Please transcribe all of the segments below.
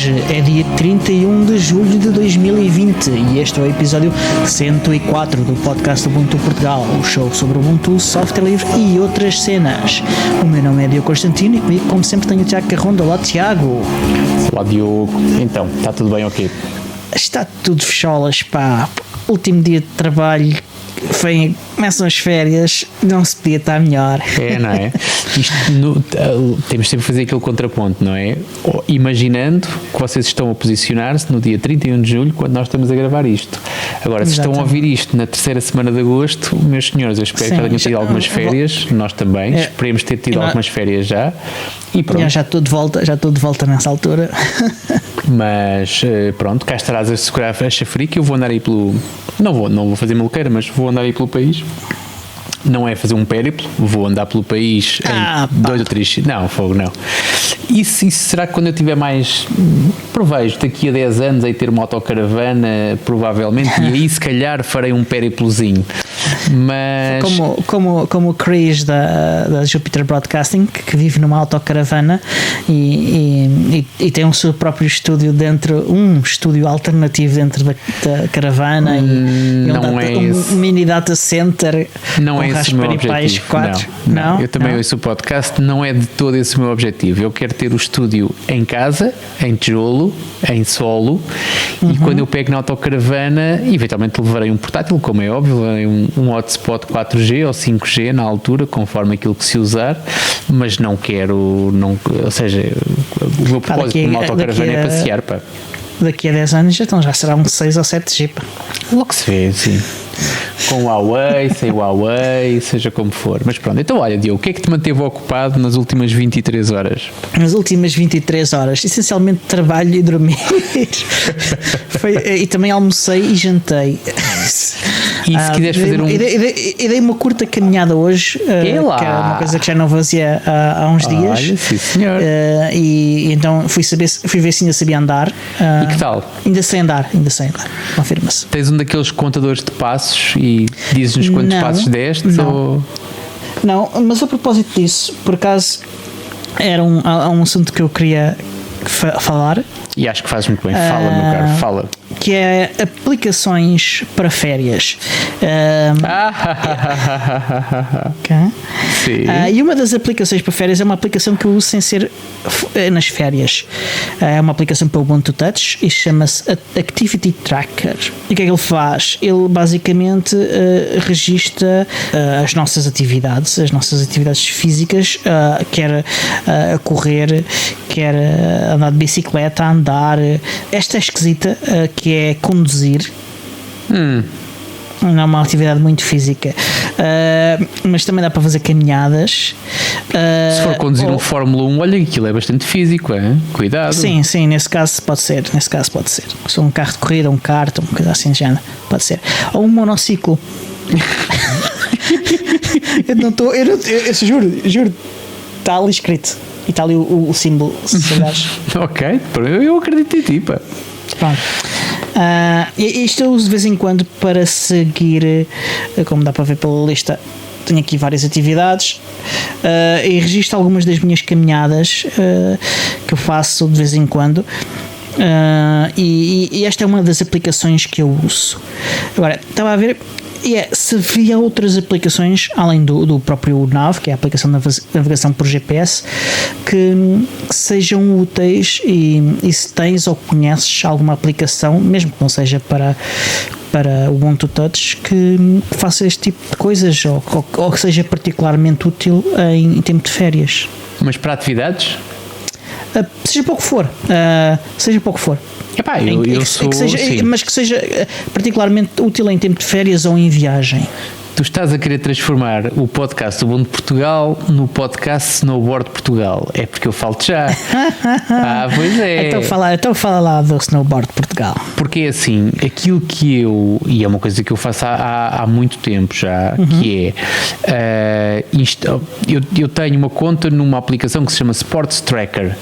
Hoje é dia 31 de julho de 2020 e este é o episódio 104 do podcast Ubuntu Portugal, o show sobre Ubuntu, software livre e outras cenas. O meu nome é Diogo Constantino e comigo, como sempre, tenho o Tiago Carronda. Olá, Tiago. Olá, Diogo. Então, está tudo bem, ok? Está tudo fecholas, pá. Último dia de trabalho. Começam as férias, não se podia estar melhor. É, não é? Temos sempre que fazer aquele contraponto, não é? Imaginando que vocês estão a posicionar-se no dia 31 de julho, quando nós estamos a gravar isto. Agora, se estão a ouvir isto na terceira semana de agosto, meus senhores, eu espero que já tenham tido algumas férias, nós também, esperemos ter tido algumas férias já. E pronto. Já estou de volta nessa altura. Mas pronto, cá estarás a segurar a chafarica. Eu vou andar aí pelo... Não vou fazer maluqueira, mas vou andar aí pelo país. Não é fazer um périplo, vou andar pelo país em 2 ou 3... Não, fogo, não. Isso será que quando eu tiver mais... Prevejo daqui a 10 anos aí ter uma autocaravana, provavelmente, e aí se calhar farei um périplozinho. Mas... Como o Chris da Jupiter Broadcasting, que vive numa autocaravana e tem um seu próprio estúdio um estúdio alternativo dentro da caravana e um mini data center. Não é esse o meu objetivo. Não. Eu também ouço o podcast, não é de todo esse o meu objetivo. Eu quero ter o estúdio em casa, em tijolo, em solo, e quando eu pego na autocaravana, eventualmente levarei um portátil, como é óbvio, levarei um hotspot 4G ou 5G na altura, conforme aquilo que se usar, mas não quero, ou seja, o meu propósito de uma autocaravana é passear, pá. Daqui a 10 anos então já será um 6 ou 7G, pá. Logo se vê, sim. Com Huawei, sem Huawei, seja como for. Mas pronto, então olha, Diogo, o que é que te manteve ocupado nas últimas 23 horas? Nas últimas 23 horas, essencialmente trabalho e dormir. E também almocei e jantei. E se quiseres fazer e dei uma curta caminhada hoje, que é uma coisa que já não fazia há uns dias. Olha, sim, senhor. E então fui ver se ainda sabia andar. E que tal? Ainda sei andar, confirma-se. Tens um daqueles contadores de passos e dizes-nos quantos passos deste? Não, mas a propósito disso, por acaso era um assunto que eu queria falar. E acho que fazes muito bem. Fala, meu caro, fala. Que é aplicações para férias. Okay. Sim. E uma das aplicações para férias é uma aplicação que eu uso sem ser nas férias. É uma aplicação para o Ubuntu Touch e chama-se Activity Tracker. E o que é que ele faz? Ele basicamente registra as nossas atividades físicas, quer a correr, quer andar de bicicleta, a andar. Esta é esquisita, que é conduzir. Não é uma atividade muito física, mas também dá para fazer caminhadas. Se for conduzir um Fórmula 1, olha, aquilo é bastante físico, hein? Cuidado. Sim, nesse caso pode ser. Se for um carro de corrida, um kart, uma coisa assim de género, pode ser. Ou um monociclo. eu juro, está ali escrito e está ali o símbolo, se souberes. Ok, eu acredito em ti, pá. Pronto. Isto eu uso de vez em quando para seguir, como dá para ver pela lista, tenho aqui várias atividades e registro algumas das minhas caminhadas que eu faço de vez em quando. E esta é uma das aplicações que eu uso. Agora, estava a ver se havia outras aplicações além do próprio Nav, que é a aplicação de navegação por GPS, que sejam úteis, e se tens ou conheces alguma aplicação, mesmo que não seja para o Ubuntu Touch, que faça este tipo de coisas ou que seja particularmente útil em tempo de férias. Mas para atividades? Seja pouco for. Epá, mas que seja particularmente útil em tempo de férias ou em viagem. Tu estás a querer transformar o podcast do Ubuntu Portugal no podcast Snowboard Portugal. É porque eu falo-te já. Pois é. Então fala lá do Snowboard Portugal. Porque é assim, aquilo que e é uma coisa que eu faço há muito tempo já, que é, eu tenho uma conta numa aplicação que se chama Sports Tracker,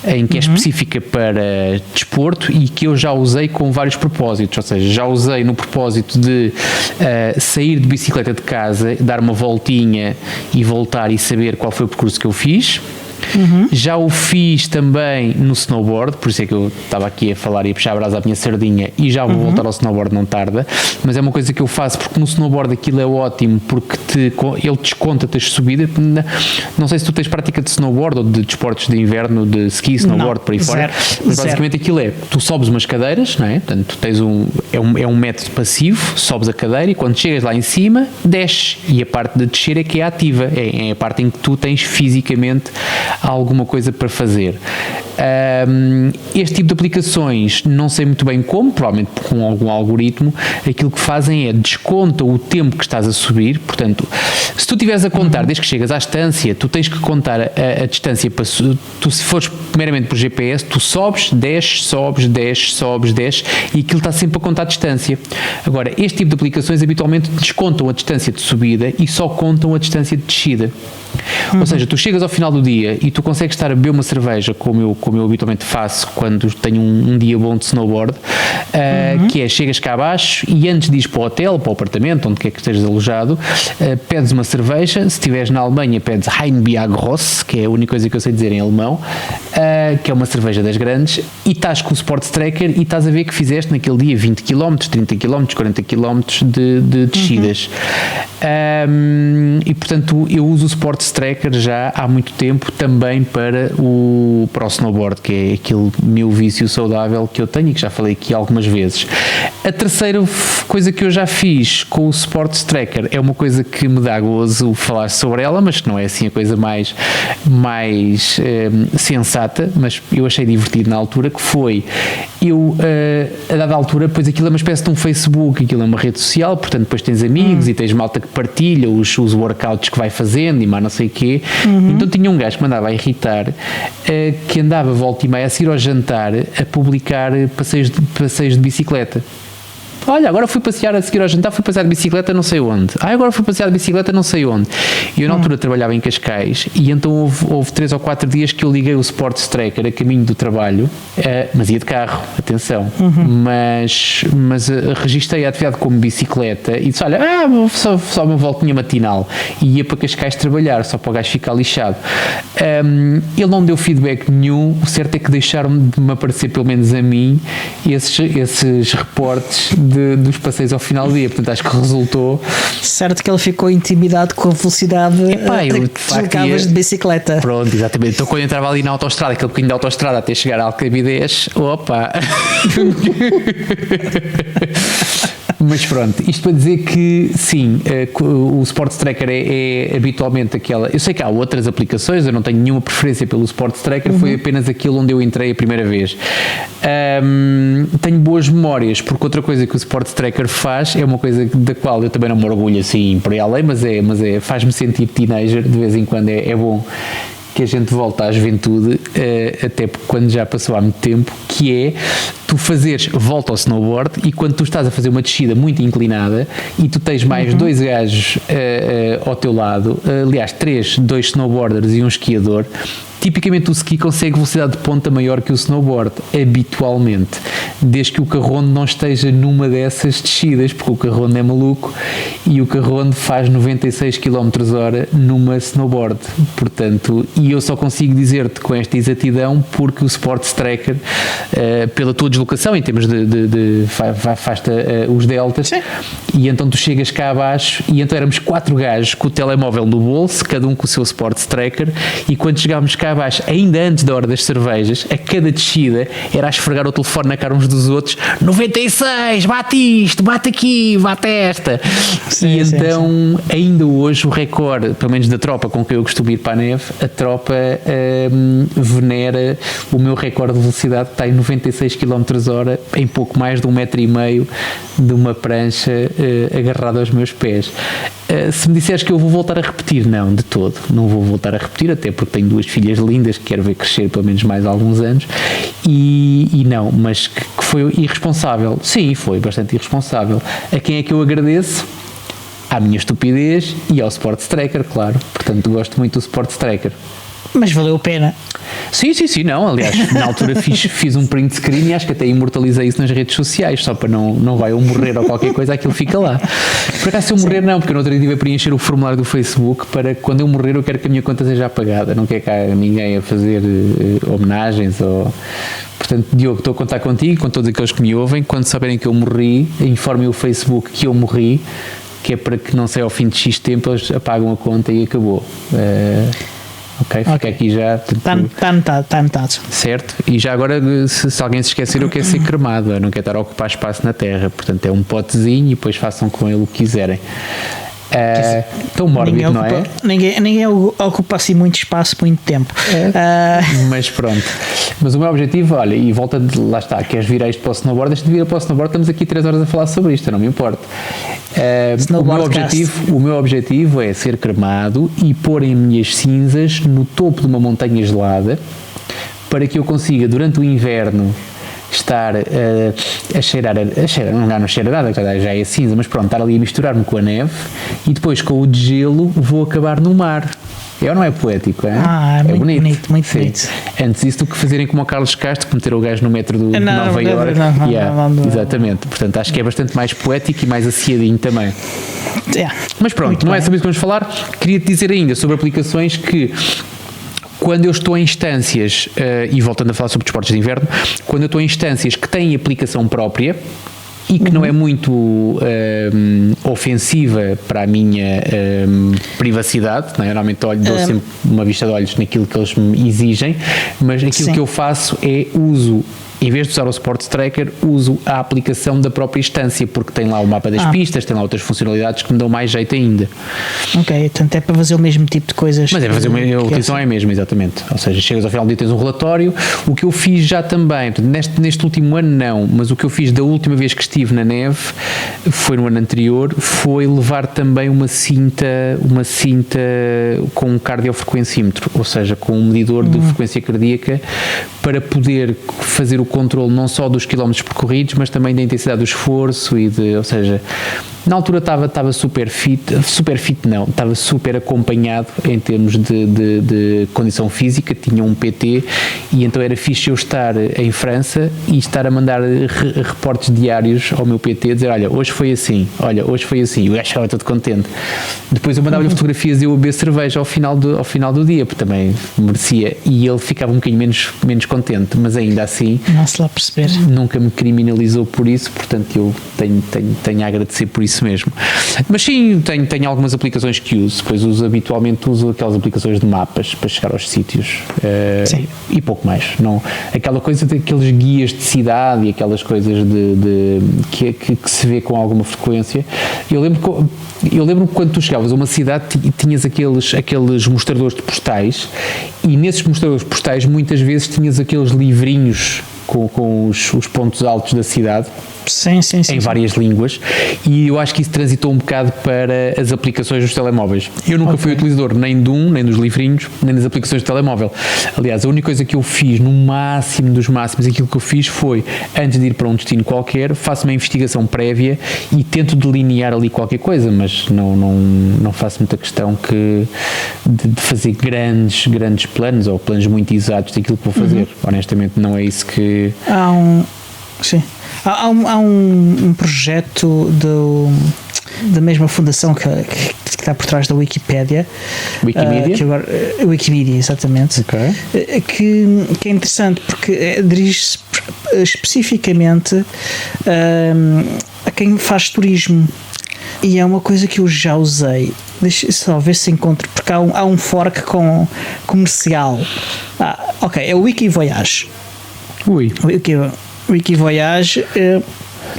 em que é específica para desporto e que eu já usei com vários propósitos, ou seja, já usei no propósito de sair de bicicleta de casa, dar uma voltinha e voltar e saber qual foi o percurso que eu fiz. Já o fiz também no snowboard, por isso é que eu estava aqui a falar e a puxar a brasa à minha sardinha, e já vou voltar ao snowboard, não tarda, mas é uma coisa que eu faço porque no snowboard aquilo é ótimo, porque ele desconta-te as subidas. Não sei se tu tens prática de snowboard ou de desportos de inverno, de ski, snowboard, por aí fora, mas basicamente aquilo é, tu sobes umas cadeiras, não é? Portanto, tu tens é um método passivo, sobes a cadeira e quando chegas lá em cima, desces, e a parte de descer é que é ativa, é a parte em que tu tens fisicamente alguma coisa para fazer. Este tipo de aplicações, não sei muito bem como, provavelmente com algum algoritmo, aquilo que fazem é desconta o tempo que estás a subir. Portanto, se tu estiveres a contar desde que chegas à estância, tu tens que contar a distância para tu, se fores primeiramente por GPS, tu sobes, desces, e aquilo está sempre a contar a distância. Agora, este tipo de aplicações habitualmente descontam a distância de subida e só contam a distância de descida. Ou seja, tu chegas ao final do dia e tu consegues estar a beber uma cerveja, como eu habitualmente faço quando tenho um dia bom de snowboard, que é, chegas cá abaixo e antes de ir para o hotel, para o apartamento, onde quer que estejas alojado, pedes uma cerveja. Se estiveres na Alemanha, pedes Heinbier Gross, que é a única coisa que eu sei dizer em alemão, que é uma cerveja das grandes, e estás com o Sports Tracker e estás a ver que fizeste naquele dia 20 km, 30 km, 40 km de descidas. E portanto eu uso o Sports Tracker já há muito tempo também para o snowboard, que é aquele meu vício saudável que eu tenho e que já falei aqui algumas vezes. A terceira coisa que eu já fiz com o Sports Tracker é uma coisa que me dá gozo falar sobre ela, mas que não é assim a coisa mais sensata, mas eu achei divertido na altura, que foi eu, a dada altura, pois aquilo é uma espécie de um Facebook, aquilo é uma rede social, portanto depois tens amigos e tens malta que partilha os workouts que vai fazendo e mais não sei o quê. Então tinha um gajo que me andava a irritar, que andava volta e meia a seguir ao jantar a publicar passeios de bicicleta. Olha, agora fui passear a seguir ao jantar, fui passear de bicicleta não sei onde. Agora fui passear de bicicleta não sei onde. E eu na altura trabalhava em Cascais e então houve 3 ou 4 dias que eu liguei o Sports Tracker a caminho do trabalho, mas ia de carro, atenção. Mas registrei a atividade como bicicleta e disse, olha, só uma voltinha matinal. E ia para Cascais trabalhar, só para o gajo ficar lixado. Ele não me deu feedback nenhum, o certo é que deixaram de me aparecer, pelo menos a mim, esses reportes dos passeios ao final do dia, portanto acho que resultou. Certo que ele ficou intimidado com a velocidade que deslocavas de bicicleta. Pronto, exatamente. Então quando eu entrava ali na autoestrada, aquele bocadinho de autoestrada até chegar à Alcabidez, opa! Mas pronto, isto para dizer que sim, o Sports Tracker é habitualmente aquela. Eu sei que há outras aplicações, eu não tenho nenhuma preferência pelo Sports Tracker, foi apenas aquele onde eu entrei a primeira vez. Tenho boas memórias, porque outra coisa que o Sports Tracker faz é uma coisa da qual eu também não me orgulho assim por aí além, mas faz-me sentir teenager, de vez em quando é bom que a gente volta à juventude, até porque quando já passou há muito tempo, que é tu fazeres volta ao snowboard e quando tu estás a fazer uma descida muito inclinada e tu tens mais 2 gajos ao teu lado, aliás 2 snowboarders e um esquiador, tipicamente o ski consegue velocidade de ponta maior que o snowboard, habitualmente, desde que o carrondo não esteja numa dessas descidas, porque o carrondo é maluco e o carrondo faz 96 km/h numa snowboard, portanto, e eu só consigo dizer-te com esta exatidão porque o Sports Tracker, pela tua deslocação em termos faz-te os deltas. Sim. E então tu chegas cá abaixo e então éramos 4 gajos com o telemóvel no bolso, cada um com o seu Sports Tracker, e quando chegámos cá abaixo, ainda antes da hora das cervejas, a cada descida era a esfregar o telefone na cara uns dos outros, 96, bate isto, bate aqui, bate esta. Sim, e então ainda hoje o recorde, pelo menos da tropa com quem eu costumo ir para a neve, a tropa venera o meu recorde de velocidade, que está em 96 km/h em pouco mais de 1,5 metro de uma prancha agarrada aos meus pés. Se me disseres que eu vou voltar a repetir, não, de todo, não vou voltar a repetir, até porque tenho 2 filhas lindas que quero ver crescer pelo menos mais alguns anos e não, mas que foi irresponsável. Sim, foi bastante irresponsável. A quem é que eu agradeço? À minha estupidez e ao Sports Tracker, claro. Portanto, gosto muito do Sports Tracker. Mas valeu a pena. Sim, não, aliás, na altura fiz um print screen e acho que até imortalizei isso nas redes sociais, só para não vai eu morrer ou qualquer coisa, aquilo fica lá. Por acaso, se eu morrer, não, porque eu no outro dia tive a preencher o formulário do Facebook para quando eu morrer eu quero que a minha conta seja apagada, não quero cá ninguém a fazer homenagens ou... Portanto, Diogo, estou a contar contigo, com todos aqueles que me ouvem, quando saberem que eu morri, informem o Facebook que eu morri, que é para que não sei ao fim de X tempo eles apagam a conta e acabou. Ok, fica aqui já. Está anotado. Certo, e já agora, se alguém se esquecer, eu quero ser cremado, eu não quero estar a ocupar espaço na terra, portanto é um potezinho e depois façam com ele o que quiserem. Tão mórbido, não é? Ninguém ocupa assim muito espaço, muito tempo. Mas pronto. Mas o meu objetivo, olha, e volta de lá está, queres virar isto para o snowboard, deixa de vir para o snowboard, estamos aqui 3 horas a falar sobre isto, não me importa. O meu objetivo é ser cremado e pôr as minhas cinzas no topo de uma montanha gelada para que eu consiga, durante o inverno, estar a cheirar, não cheira nada, já é cinza, mas pronto, estar ali a misturar-me com a neve e depois com o de gelo vou acabar no mar. É ou não é poético? É muito bonito, muito bonito. Antes isso do que fazerem como o Carlos Castro, que meter o gajo no metro de Nova Iorque. Exatamente, portanto acho que é bastante mais poético e mais aciadinho também. Mas pronto, não é sobre isso que vamos falar. Queria-te dizer ainda sobre aplicações que, quando eu estou em instâncias, e voltando a falar sobre desportos de inverno, quando eu estou em instâncias que têm aplicação própria e que não é muito ofensiva para a minha privacidade, não é? Eu normalmente dou sempre uma vista de olhos naquilo que eles me exigem, mas aquilo que eu faço é em vez de usar o Sports Tracker, uso a aplicação da própria instância, porque tem lá o mapa das pistas, tem lá outras funcionalidades que me dão mais jeito ainda. Ok, portanto é para fazer o mesmo tipo de coisas. Mas é para fazer a utilização é a mesma, exatamente. Ou seja, chegas ao final do dia, tens um relatório. O que eu fiz já também, neste último ano não, mas o que eu fiz da última vez que estive na neve, foi no ano anterior, foi levar também uma cinta com um cardiofrequencímetro, ou seja, com um medidor de frequência cardíaca, para poder fazer o controle não só dos quilómetros percorridos, mas também da intensidade do esforço ou seja, na altura estava super fit não, estava super acompanhado em termos de condição física, tinha um PT e então era fixe eu estar em França e estar a mandar reportes diários ao meu PT, dizer, olha, hoje foi assim, e o gajo estava todo contente. Depois eu mandava-lhe fotografias de eu beber cerveja ao final do dia, porque também merecia, e ele ficava um bocadinho menos contente, mas ainda assim não-se lá perceber. Nunca me criminalizou por isso, portanto eu tenho a agradecer por isso mesmo. Mas sim, tenho algumas aplicações que uso, depois habitualmente uso aquelas aplicações de mapas para chegar aos sítios, e pouco mais. Não, aquela coisa daqueles guias de cidade e aquelas coisas que se vê com alguma frequência. Eu lembro que quando tu chegavas a uma cidade tinhas aqueles mostradores de postais, e nesses mostradores de postais muitas vezes tinhas aqueles livrinhos com os pontos altos da cidade. Sim. Em várias línguas, e eu acho que isso transitou um bocado para as aplicações dos telemóveis. Eu nunca fui utilizador nem de nem dos livrinhos, nem das aplicações de telemóvel. Aliás, a única coisa que eu fiz, no máximo dos máximos, aquilo que eu fiz foi, antes de ir para um destino qualquer, faço uma investigação prévia e tento delinear ali qualquer coisa, mas não faço muita questão de fazer grandes planos ou planos muito exatos daquilo que vou fazer. Honestamente, não é isso que... Há um projeto da mesma fundação que está por trás da Wikipédia. Wikimedia, exatamente. Okay. Que é interessante porque dirige-se especificamente a quem faz turismo. E é uma coisa que eu já usei. Deixa só ver se encontro, porque há um fork comercial. É o Wikivoyage. Wikivoyage.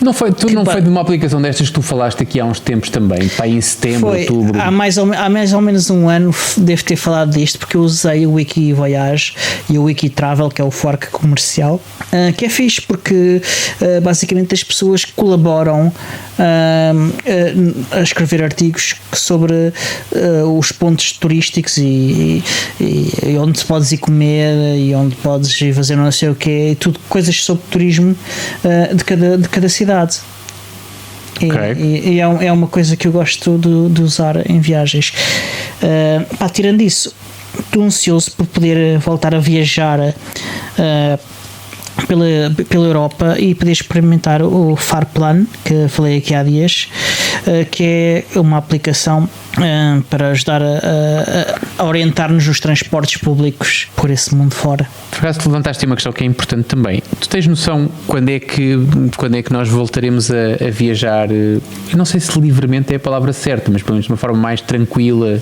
Não foi de uma aplicação destas que tu falaste aqui há uns tempos também, para em setembro, outubro? Há mais ou menos um ano devo ter falado disto, porque eu usei o Wikivoyage e o Wikitravel, que é o fork comercial, que é fixe porque basicamente as pessoas colaboram a escrever artigos sobre os pontos turísticos e onde podes ir comer e onde podes ir fazer não sei o quê, e tudo coisas sobre turismo de cada cidade. E é uma coisa que eu gosto de usar em viagens. Tirando isso, estou ansioso por poder voltar a viajar pela Europa e poder experimentar o Farplan, que falei aqui há dias, que é uma aplicação para ajudar a orientar-nos nos transportes públicos por esse mundo fora. Por acaso levantaste uma questão que é importante também. Tu tens noção quando é que nós voltaremos a viajar? Eu não sei se livremente é a palavra certa, mas pelo menos de uma forma mais tranquila.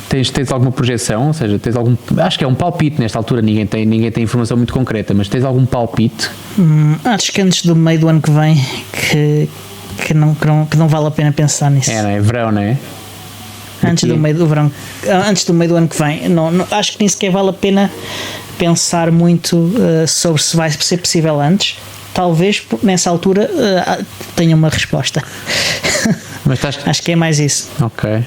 Tens alguma projeção? Ou seja, tens algum... Acho que é um palpite nesta altura, ninguém tem informação muito concreta, mas tens algum palpite? Acho que antes do meio do ano que vem que não vale a pena pensar nisso. Não é? Verão, não é? Antes do meio do ano que vem. Não, acho que nem sequer vale a pena pensar muito sobre se vai ser possível antes. Talvez nessa altura tenha uma resposta. Mas acho que é mais isso. Ok.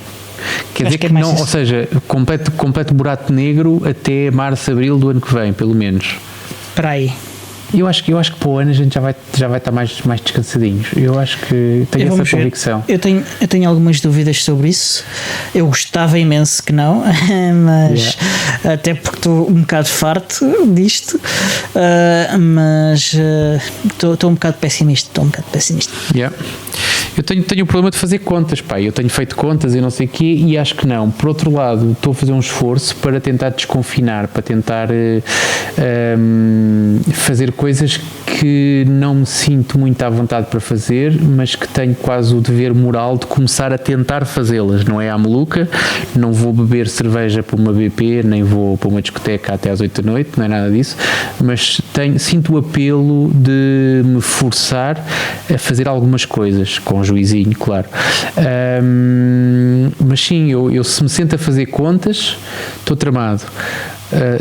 Quer dizer que não, ou seja, completo buraco negro até março, abril do ano que vem, pelo menos. Para aí. Eu acho que para o ano a gente já vai estar mais descansadinhos. Eu acho que tenho essa convicção. Eu tenho algumas dúvidas sobre isso. Eu gostava imenso que não, mas até porque estou um bocado farto disto, mas estou um bocado pessimista. Yeah. Eu tenho o problema de fazer contas, pá. Eu tenho feito contas e não sei o quê, e acho que não. Por outro lado, estou a fazer um esforço para tentar desconfinar, para tentar fazer coisas que não me sinto muito à vontade para fazer, mas que tenho quase o dever moral de começar a tentar fazê-las. Não é à maluca, não vou beber cerveja para uma BP, nem vou para uma discoteca até às 8 da noite, não é nada disso, mas sinto o apelo de me forçar a fazer algumas coisas, com juizinho, claro. Mas sim, eu se me sento a fazer contas, estou tramado.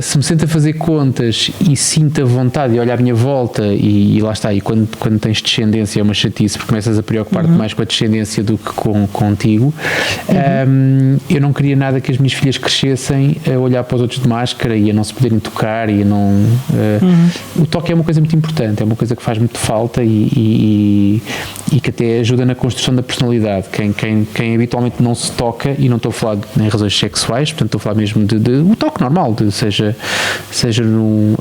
Se me sento a fazer contas e sinto a vontade de olhar à minha volta e lá está, e quando tens descendência é uma chatice porque começas a preocupar-te mais com a descendência do que contigo. Eu não queria nada que as minhas filhas crescessem a olhar para os outros de máscara e a não se poderem tocar e a não... O toque é uma coisa muito importante, é uma coisa que faz muito falta e que até ajuda na construção da personalidade. Quem habitualmente não se toca, e não estou a falar em razões sexuais, portanto estou a falar mesmo de o toque normal, seja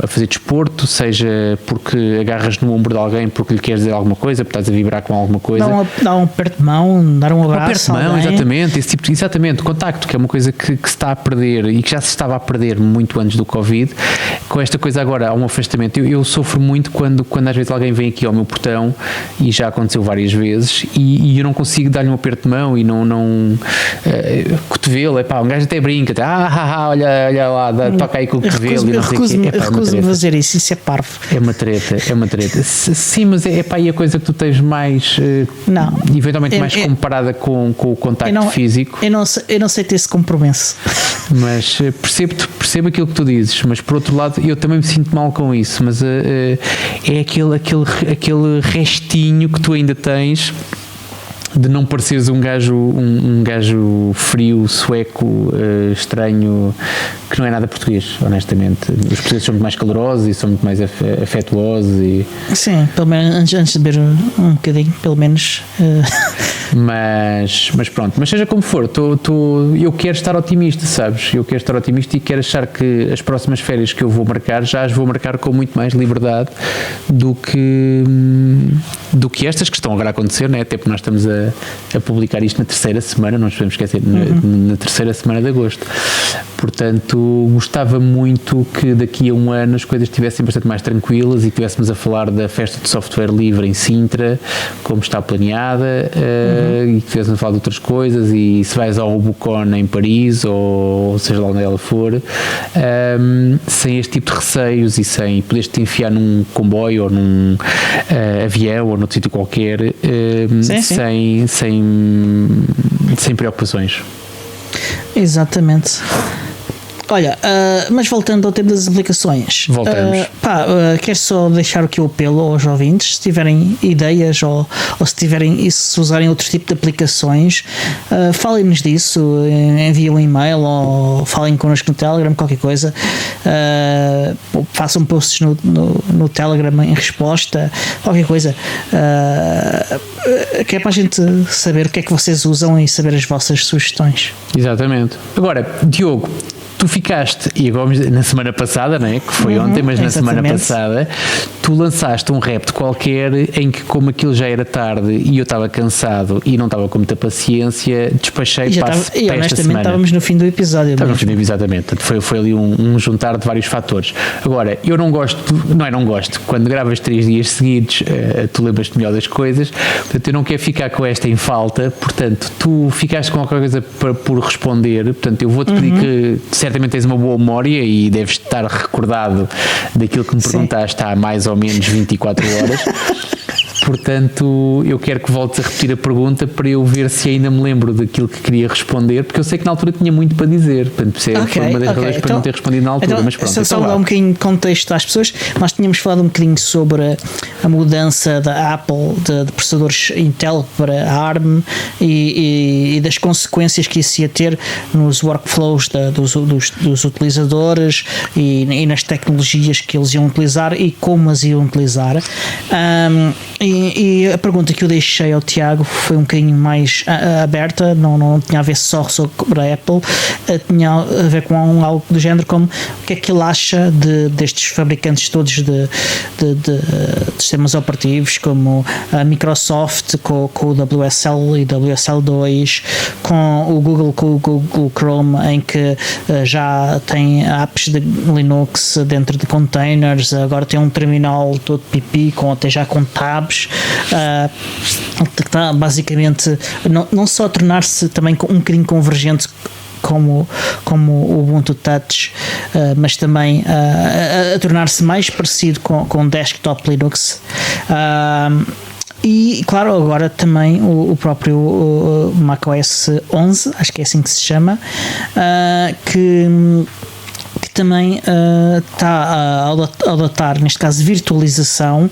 a fazer desporto, seja porque agarras no ombro de alguém porque lhe queres dizer alguma coisa, porque estás a vibrar com alguma coisa. Dar um aperto de mão, dar um abraço. Um aperto de mão, exatamente, esse tipo, exatamente, o contacto, que é uma coisa que se está a perder e que já se estava a perder muito antes do Covid. Com esta coisa agora há um afastamento. Eu sofro muito quando às vezes alguém vem aqui ao meu portão, e já aconteceu várias vezes, e eu não consigo dar-lhe um aperto de mão e não cotovelo, um gajo até brinca, olha lá, toca aí com o cotovelo e não sei o quê. Recuso-me a fazer isso é parvo. É uma treta. Sim, mas é a coisa que tu tens mais, eventualmente mais comparada com o contacto físico. Eu não sei ter esse compromisso. Mas percebo aquilo que tu dizes, mas por outro lado eu também me sinto mal com isso, mas é aquele restinho que tu ainda tens de não pareceres um gajo frio, sueco, estranho, que não é nada português, honestamente. Os portugueses são muito mais calorosos e são muito mais afetuosos e... Sim, pelo menos antes de beber um bocadinho, pelo menos. Mas pronto, mas seja como for, eu quero estar otimista, sabes? Eu quero estar otimista e quero achar que as próximas férias que eu vou marcar, já as vou marcar com muito mais liberdade do que estas que estão agora a acontecer, né? Até porque nós estamos a publicar isto na terceira semana, não nos podemos esquecer, na terceira semana de agosto. Portanto, gostava muito que daqui a um ano as coisas estivessem bastante mais tranquilas e estivéssemos a falar da festa de software livre em Sintra, como está planeada, e que estivéssemos a falar de outras coisas, e se vais ao Bucon em Paris, ou seja lá onde ela for, sem este tipo de receios e sem poderes-te enfiar num comboio ou num avião ou noutro sítio qualquer, sem preocupações. Exatamente. Olha, mas voltando ao tema das aplicações, voltamos. Quero só deixar aqui o apelo aos ouvintes, se tiverem ideias ou se usarem outro tipo de aplicações, falem-nos disso, enviem um e-mail ou falem connosco no Telegram, qualquer coisa, façam posts no Telegram em resposta, qualquer coisa, que é para a gente saber o que é que vocês usam e saber as vossas sugestões. Exatamente. Agora, Diogo, tu ficaste, e agora na semana passada, não é? Que foi ontem, mas na semana passada, tu lançaste um repto qualquer em que, como aquilo já era tarde e eu estava cansado e não estava com muita paciência, despachei para esta semana. Honestamente estávamos no fim do episódio. Exatamente, foi ali um juntar de vários fatores. Agora, eu não gosto, não gosto, quando gravas 3 dias seguidos, tu lembras-te melhor das coisas, portanto eu não quero ficar com esta em falta, portanto tu ficaste com alguma coisa por responder, portanto eu vou-te pedir que certamente tens uma boa memória e deves estar recordado daquilo que me perguntaste há mais ou menos 24 horas. Portanto, eu quero que voltes a repetir a pergunta para eu ver se ainda me lembro daquilo que queria responder, porque eu sei que na altura tinha muito para dizer. Portanto, foi uma das razões para não ter respondido na altura. Mas pronto, só dar um bocadinho de contexto às pessoas. Nós tínhamos falado um bocadinho sobre a mudança da Apple de processadores Intel para ARM e das consequências que isso ia ter nos workflows dos utilizadores e nas tecnologias que eles iam utilizar e como as iam utilizar. E a pergunta que eu deixei ao Tiago foi um bocadinho mais aberta, não tinha a ver só sobre a Apple, tinha a ver com algo do género como o que é que ele acha destes fabricantes todos de sistemas operativos, como a Microsoft com o WSL e WSL2, com o Google Chrome, em que já tem apps de Linux dentro de containers, agora tem um terminal todo pipi, até já com tabs, que está basicamente não só a tornar-se também um bocadinho convergente como o Ubuntu Touch, mas também a tornar-se mais parecido com desktop Linux. E claro, agora também o próprio macOS 11, acho que é assim que se chama, que também está a adotar, neste caso, virtualização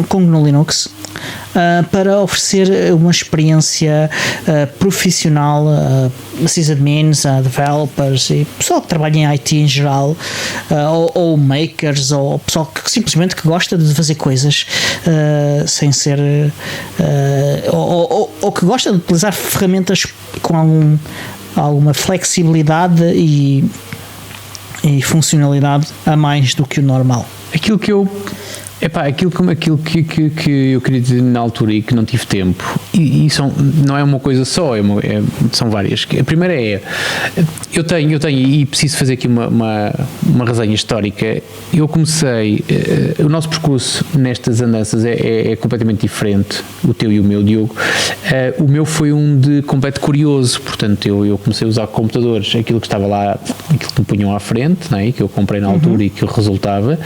com GNU Linux, para oferecer uma experiência profissional a sysadmins, a developers e pessoal que trabalha em IT em geral, ou makers, ou pessoal que simplesmente que gosta de fazer coisas sem ser ou que gosta de utilizar ferramentas com alguma flexibilidade e funcionalidade a mais do que o normal. Aquilo que eu queria dizer na altura e que não tive tempo, e não é uma coisa só, são várias. A primeira eu tenho e preciso fazer aqui uma resenha histórica. Eu comecei, o nosso percurso nestas andanças é completamente diferente, o teu e o meu, Diogo. O meu foi um de completo curioso, portanto eu comecei a usar computadores, aquilo que estava lá, aquilo que me punham à frente, não é? Que eu comprei na altura e que resultava,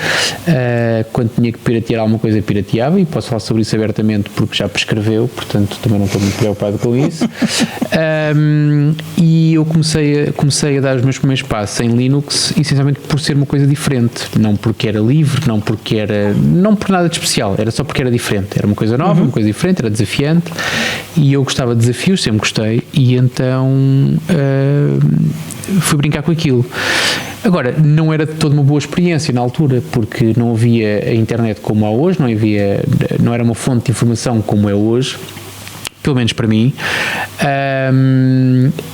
quando tinha que piratear alguma coisa, pirateava, e posso falar sobre isso abertamente porque já prescreveu, portanto também não estou muito preocupado com isso. E eu comecei a dar os meus primeiros passos em Linux, essencialmente por ser uma coisa diferente, não porque era livre, não por nada de especial, era só porque era diferente, era uma coisa nova, uma coisa diferente, era desafiante, e eu gostava de desafios, sempre gostei, e então fui brincar com aquilo. Agora, não era de toda uma boa experiência na altura, porque não havia a internet como há hoje, não era uma fonte de informação como é hoje, pelo menos para mim.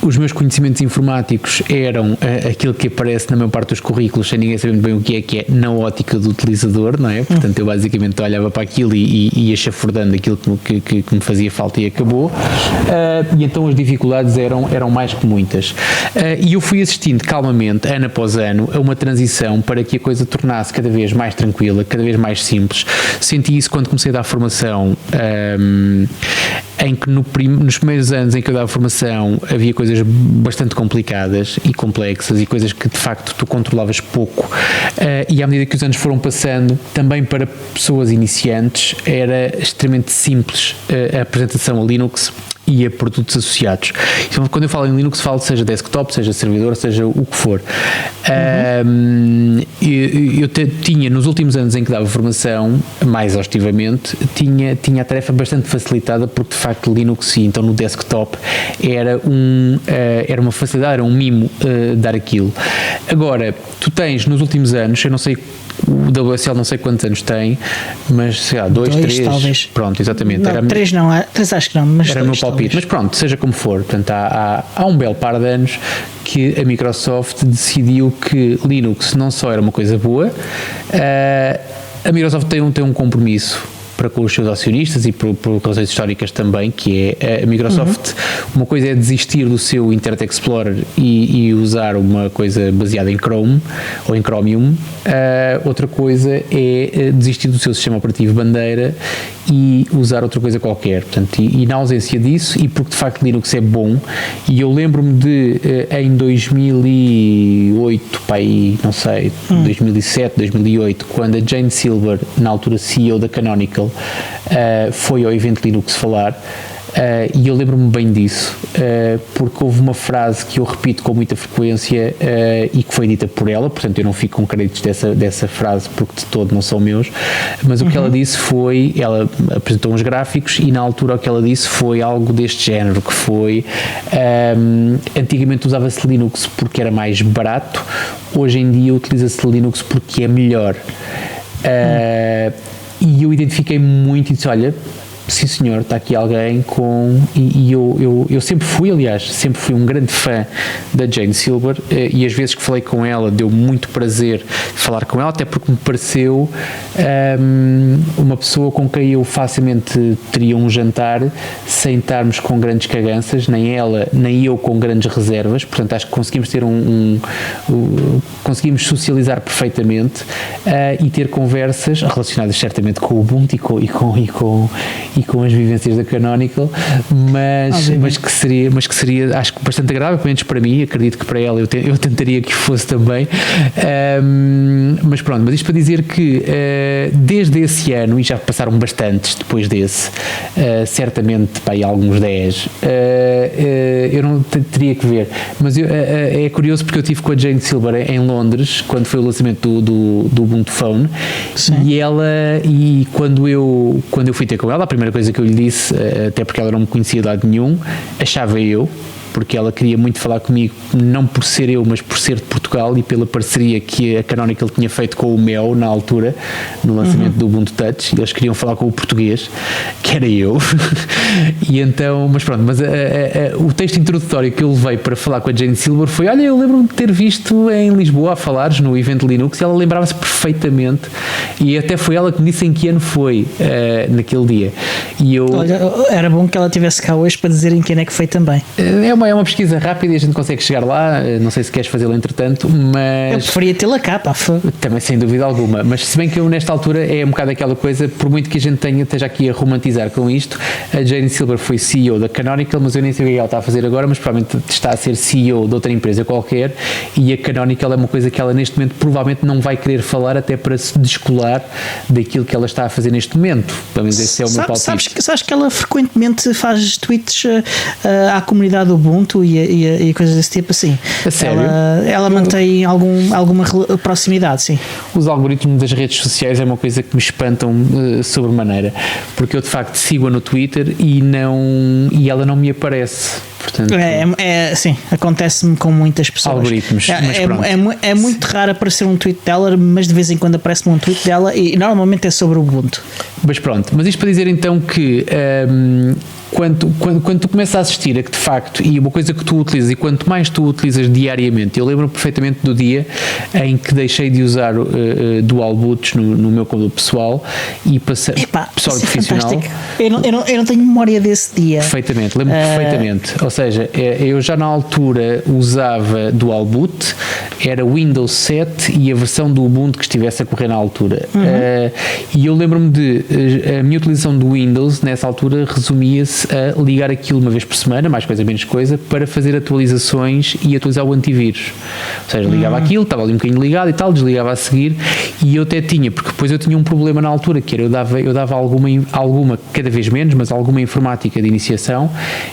Os meus conhecimentos informáticos eram aquilo que aparece na maior parte dos currículos, sem ninguém saber bem o que é na ótica do utilizador, não é? Portanto, eu basicamente olhava para aquilo e ia chafurdando aquilo que me fazia falta e acabou. E então as dificuldades eram mais que muitas. E eu fui assistindo calmamente, ano após ano, a uma transição para que a coisa tornasse cada vez mais tranquila, cada vez mais simples. Senti isso quando comecei a dar formação, em que nos primeiros anos em que eu dava formação havia coisas bastante complicadas e complexas e coisas que de facto tu controlavas pouco, e à medida que os anos foram passando, também para pessoas iniciantes era extremamente simples a apresentação a Linux e a produtos associados. Então, quando eu falo em Linux, falo seja desktop, seja servidor, seja o que for. Eu tinha, nos últimos anos em que dava formação, mais exaustivamente, tinha a tarefa bastante facilitada, porque de facto Linux, e então no desktop, era uma facilidade, era um mimo dar aquilo. Agora, tu tens nos últimos anos, eu não sei, o WSL não sei quantos anos tem, mas sei lá, 2, 3 talvez. Pronto, exatamente. Não, 3 não, 3 acho que não, mas era o meu palpite. palpite. Mas pronto, seja como for, portanto, há um belo par de anos que a Microsoft decidiu que Linux não só era uma coisa boa, a Microsoft tem um compromisso para com os seus acionistas e por razões históricas também, que é a Microsoft, uma coisa é desistir do seu Internet Explorer e usar uma coisa baseada em Chrome ou em Chromium, outra coisa é desistir do seu sistema operativo bandeira e usar outra coisa qualquer, portanto, e na ausência disso, e porque de facto Linux é bom, e eu lembro-me de em 2008, não sei, 2007, 2008, quando a Jane Silver, na altura CEO da Canonical, foi ao evento Linux falar, e eu lembro-me bem disso, porque houve uma frase que eu repito com muita frequência e que foi dita por ela, portanto eu não fico com créditos dessa frase porque de todo não são meus, mas o que ela disse foi, ela apresentou uns gráficos e na altura o que ela disse foi algo deste género, que foi antigamente usava-se Linux porque era mais barato, hoje em dia utiliza-se Linux porque é melhor. E eu identifiquei muito e disse, olha, sim senhor, está aqui alguém com... E eu sempre fui um grande fã da Jane Silver, e as vezes que falei com ela deu muito prazer falar com ela, até porque me pareceu uma pessoa com quem eu facilmente teria um jantar sem estarmos com grandes caganças, nem ela, nem eu com grandes reservas, portanto acho que conseguimos ter conseguimos socializar perfeitamente e ter conversas relacionadas certamente com o Ubuntu e com as vivências da Canonical, mas que seria acho que bastante agradável, pelo menos para mim, acredito que para ela eu tentaria que fosse também, mas pronto, mas isto para dizer que desde esse ano, e já passaram bastantes depois desse, certamente para aí alguns 10, eu não teria que ver, mas é curioso porque eu estive com a Jane Silver em Londres, quando foi o lançamento do Ubuntu Phone. Sim. E quando eu fui ter com ela, a primeira coisa que eu lhe disse, até porque ela não me conhecia de lado nenhum, achava eu, porque ela queria muito falar comigo, não por ser eu, mas por ser de Portugal e pela parceria que a Canonical tinha feito com o Mel na altura, no lançamento do Ubuntu Touch, eles queriam falar com o português, que era eu, e então, mas pronto, mas o texto introdutório que eu levei para falar com a Jane Silver foi, olha, eu lembro-me de ter visto em Lisboa a falares no evento Linux, e ela lembrava-se perfeitamente, e até foi ela que me disse em que ano foi naquele dia, e eu... Olha, era bom que ela estivesse cá hoje para dizer em que ano é que foi também. É uma pesquisa rápida e a gente consegue chegar lá, não sei se queres fazê-la entretanto, mas... Eu preferia tê-la cá, pá. Também, sem dúvida alguma, mas se bem que eu nesta altura é um bocado aquela coisa, por muito que a gente esteja aqui a romantizar com isto, a Jane Silver foi CEO da Canonical, mas eu nem sei o que ela está a fazer agora, mas provavelmente está a ser CEO de outra empresa qualquer, e a Canonical é uma coisa que ela neste momento provavelmente não vai querer falar, até para se descolar daquilo que ela está a fazer neste momento. Pelo menos esse é o meu palpite. Sabes que ela frequentemente faz tweets à comunidade do Ubuntu e coisas desse tipo assim. A sério? Ela mantém alguma proximidade, sim. Os algoritmos das redes sociais é uma coisa que me espantam sobremaneira, porque eu de facto sigo-a no Twitter e ela não me aparece. Portanto, sim, acontece-me com muitas pessoas. Algoritmos, é muito raro aparecer um tweet dela, mas de vez em quando aparece-me um tweet dela e normalmente é sobre o Ubuntu. Mas pronto, mas isto para dizer então que quando tu começas a assistir a que de facto, e uma coisa que tu utilizas, e quanto mais tu utilizas diariamente, eu lembro perfeitamente do dia em que deixei de usar dual boots no meu computador pessoal e passei pessoal e profissional. Eu não tenho memória desse dia. Perfeitamente, lembro-me perfeitamente. Ou seja, eu já na altura usava dual boot, era Windows 7 e a versão do Ubuntu que estivesse a correr na altura. E eu lembro-me de a minha utilização do Windows nessa altura resumia-se a ligar aquilo uma vez por semana, mais coisa menos coisa, para fazer atualizações e atualizar o antivírus. Ou seja, ligava aquilo, estava ali um bocadinho ligado e tal, desligava a seguir, e eu até tinha, porque depois eu tinha um problema na altura, que era eu dava alguma, cada vez menos, mas alguma informática de iniciação,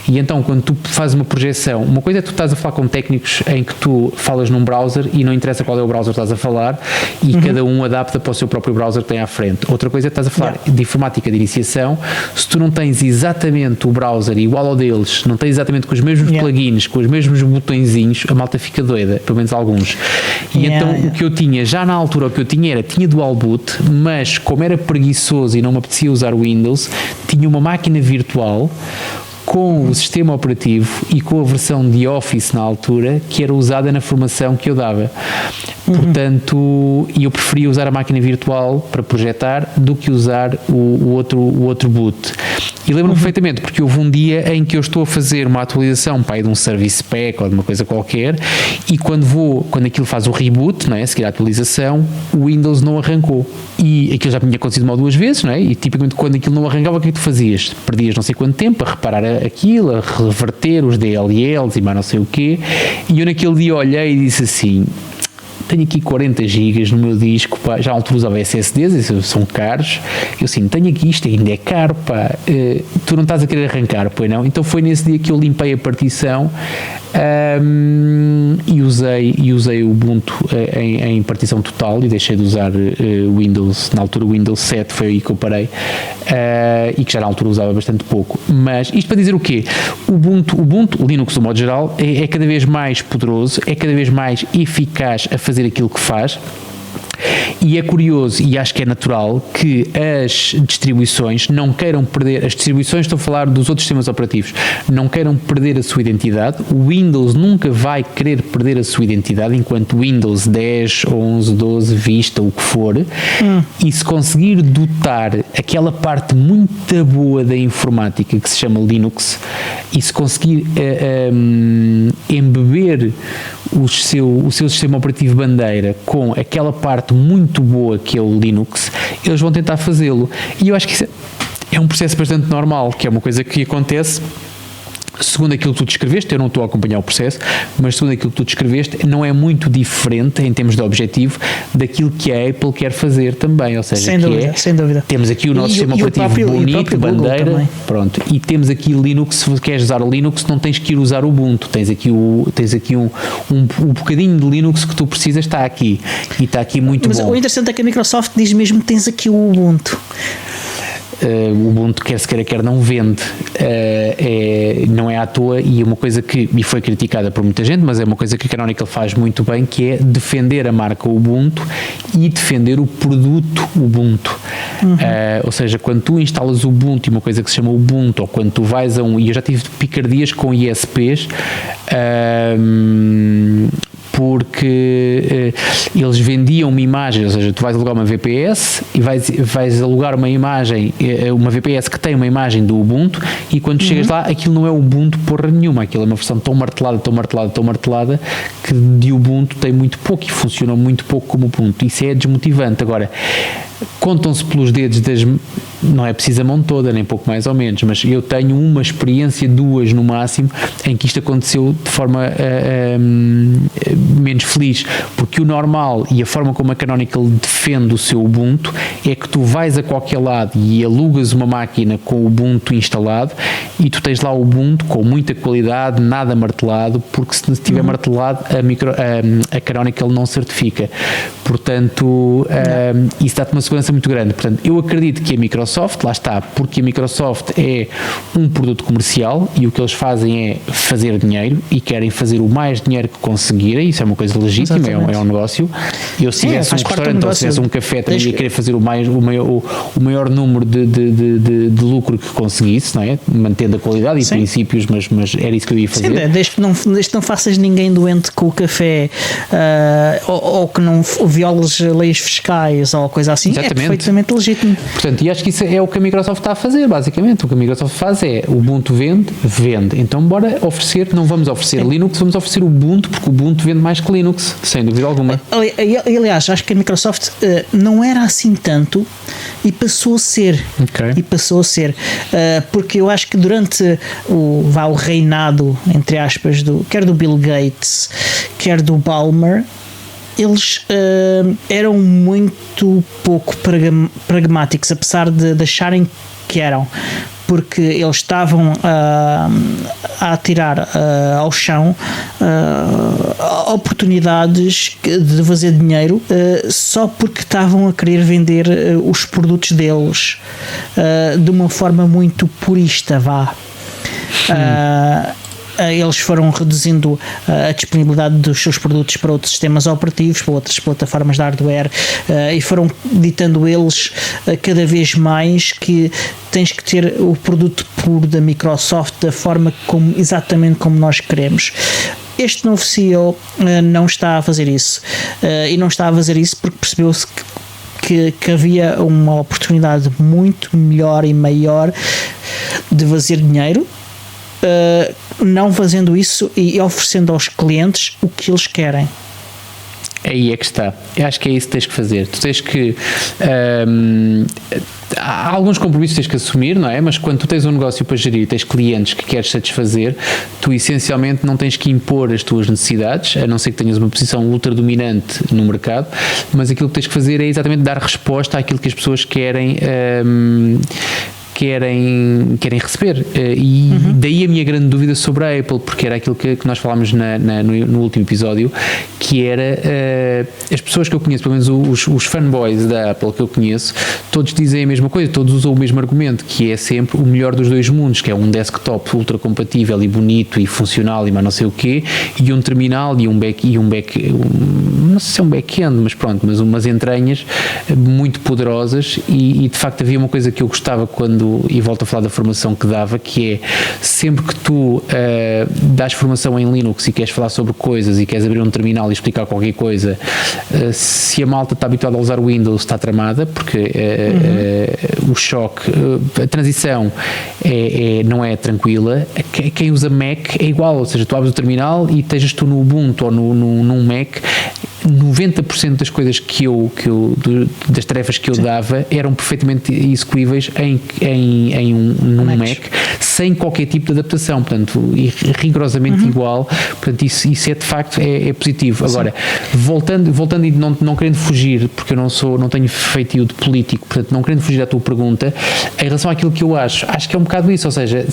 e então quando tu fazes uma projeção, uma coisa é tu estás a falar com técnicos em que tu falas num browser e não interessa qual é o browser que estás a falar e cada um adapta para o seu próprio browser que tem à frente. Outra coisa é que estás a falar de informática de iniciação, se tu não tens exatamente o browser igual ao deles, não tens exatamente com os mesmos plugins, com os mesmos botõezinhos, a malta fica doida, pelo menos alguns. E então o que eu tinha, já na altura o que eu tinha dual boot, mas como era preguiçoso e não me apetecia usar o Windows, tinha uma máquina virtual com o sistema operativo e com a versão de Office na altura que era usada na formação que eu dava. Portanto, eu preferia usar a máquina virtual para projetar do que usar o outro boot. E lembro-me perfeitamente, porque houve um dia em que eu estou a fazer uma atualização de um service pack ou de uma coisa qualquer, e quando aquilo faz o reboot, não é? A seguir a atualização, o Windows não arrancou. E aquilo já tinha acontecido uma ou duas vezes, não é? E tipicamente quando aquilo não arrancava, o que é que tu fazias? Perdias não sei quanto tempo a reparar aquilo, a reverter os DLLs e mais não sei o quê. E eu naquele dia olhei e disse assim: tenho aqui 40 gigas no meu disco, pá, já à altura usava SSDs, são caros. Eu assim, tenho aqui isto, ainda é caro, pá, tu não estás a querer arrancar, pois não? Então foi nesse dia que eu limpei a partição e usei o Ubuntu em partição total e deixei de usar Windows, na altura o Windows 7 foi aí que eu parei, e que já na altura usava bastante pouco. Mas isto para dizer o quê? O Ubuntu, Linux do modo geral, é cada vez mais poderoso, é cada vez mais eficaz a fazer aquilo que faz. E é curioso, e acho que é natural, que as distribuições não queiram perder, as distribuições, estou a falar dos outros sistemas operativos, não queiram perder a sua identidade. O Windows nunca vai querer perder a sua identidade, enquanto Windows 10, 11, 12, Vista, o que for, e se conseguir dotar aquela parte muito boa da informática que se chama Linux, e se conseguir embeber o seu sistema operativo bandeira com aquela parte muito boa que é o Linux, eles vão tentar fazê-lo. E eu acho que isso é um processo bastante normal, que é uma coisa que acontece. Segundo aquilo que tu descreveste, eu não estou a acompanhar o processo, mas segundo aquilo que tu descreveste, não é muito diferente em termos de objetivo daquilo que a Apple quer fazer também, ou seja, sem dúvida. Temos aqui o nosso sistema operativo bonito, bandeira, pronto, e temos aqui Linux. Se queres usar o Linux, não tens que ir usar o Ubuntu, tens aqui um bocadinho de Linux que tu precisas, está aqui, e está aqui muito bom. Mas o interessante é que a Microsoft diz mesmo que tens aqui o Ubuntu. O Ubuntu, quer se quer não vende, não é à toa, e uma coisa que me foi criticada por muita gente, mas é uma coisa que a Canonical faz muito bem, que é defender a marca Ubuntu e defender o produto Ubuntu. Ou seja, quando tu instalas o Ubuntu e uma coisa que se chama Ubuntu, ou quando tu vais e eu já tive picardias com ISPs, porque eles vendiam uma imagem, ou seja, tu vais alugar uma VPS e vais alugar uma imagem, uma VPS que tem uma imagem do Ubuntu, e quando chegas lá, aquilo não é Ubuntu porra nenhuma, aquilo é uma versão tão martelada que de Ubuntu tem muito pouco e funciona muito pouco como Ubuntu. Isso é desmotivante. Agora, contam-se pelos dedos não é preciso a mão toda, nem pouco mais ou menos, mas eu tenho uma experiência, duas no máximo, em que isto aconteceu de forma menos feliz, porque o normal e a forma como a Canonical defende o seu Ubuntu é que tu vais a qualquer lado e alugas uma máquina com o Ubuntu instalado e tu tens lá o Ubuntu com muita qualidade, nada martelado, porque se estiver martelado a Canonical não certifica. Portanto, isso dá-te uma segurança muito grande. Portanto, eu acredito que a Microsoft, lá está, porque a Microsoft é um produto comercial e o que eles fazem é fazer dinheiro e querem fazer o mais dinheiro que conseguirem. Isso é uma coisa legítima, é um negócio. Eu, se tivesse um restaurante ou se tivesse um café, também ia querer fazer o maior número de lucro que conseguisse, não é? Mantendo a qualidade e princípios, mas era isso que eu ia fazer. Sim, desde que não faças ninguém doente com o café, ou que não violes leis fiscais ou coisa assim. Exatamente. É perfeitamente legítimo. Portanto, e acho que isso é o que a Microsoft está a fazer, basicamente. O que a Microsoft faz é, o Ubuntu vende. Então bora oferecer, não vamos oferecer Linux, vamos oferecer o Ubuntu, porque o Ubuntu vende mais que Linux, sem dúvida alguma. Aliás, acho que a Microsoft não era assim tanto e passou a ser. Porque eu acho que durante o reinado, entre aspas, quer do Bill Gates, quer do Ballmer, eles eram muito pouco pragmáticos, apesar de acharem que eram, porque eles estavam a atirar ao chão oportunidades de fazer dinheiro só porque estavam a querer vender os produtos deles de uma forma muito purista, eles foram reduzindo a disponibilidade dos seus produtos para outros sistemas operativos, para outras plataformas de hardware, e foram ditando eles cada vez mais que tens que ter o produto puro da Microsoft da forma exatamente como nós queremos. Este novo CEO não está a fazer isso, e não está a fazer isso porque percebeu-se que havia uma oportunidade muito melhor e maior de fazer dinheiro, não fazendo isso e oferecendo aos clientes o que eles querem. Aí é que está. Eu acho que é isso que tens que fazer. Tu tens que... há alguns compromissos que tens que assumir, não é? Mas quando tu tens um negócio para gerir, tens clientes que queres satisfazer, tu essencialmente não tens que impor as tuas necessidades, a não ser que tenhas uma posição ultra dominante no mercado, mas aquilo que tens que fazer é exatamente dar resposta àquilo que as pessoas querem receber, e daí a minha grande dúvida sobre a Apple, porque era aquilo que nós falámos no último episódio, que era as pessoas que eu conheço, pelo menos os fanboys da Apple que eu conheço, todos dizem a mesma coisa, todos usam o mesmo argumento, que é sempre o melhor dos dois mundos, que é um desktop ultra compatível e bonito e funcional e mais não sei o quê, e um terminal e um não sei se é um back-end, mas pronto, mas umas entranhas muito poderosas, e de facto havia uma coisa que eu gostava e volto a falar da formação que dava, que é sempre que tu dás formação em Linux e queres falar sobre coisas e queres abrir um terminal e explicar qualquer coisa, se a malta está habituada a usar o Windows, está tramada, porque o choque, a transição não é tranquila. Quem usa Mac é igual, ou seja, tu abres o terminal e estejas tu no Ubuntu ou num Mac, 90% das coisas das tarefas que eu dava eram perfeitamente execuíveis num Mac, sem qualquer tipo de adaptação, portanto, rigorosamente igual. Portanto, isso é de facto é positivo. Agora, voltando e não querendo fugir, porque eu não tenho feitio de político, portanto, não querendo fugir à tua pergunta, em relação àquilo que eu acho que é um bocado isso, ou seja,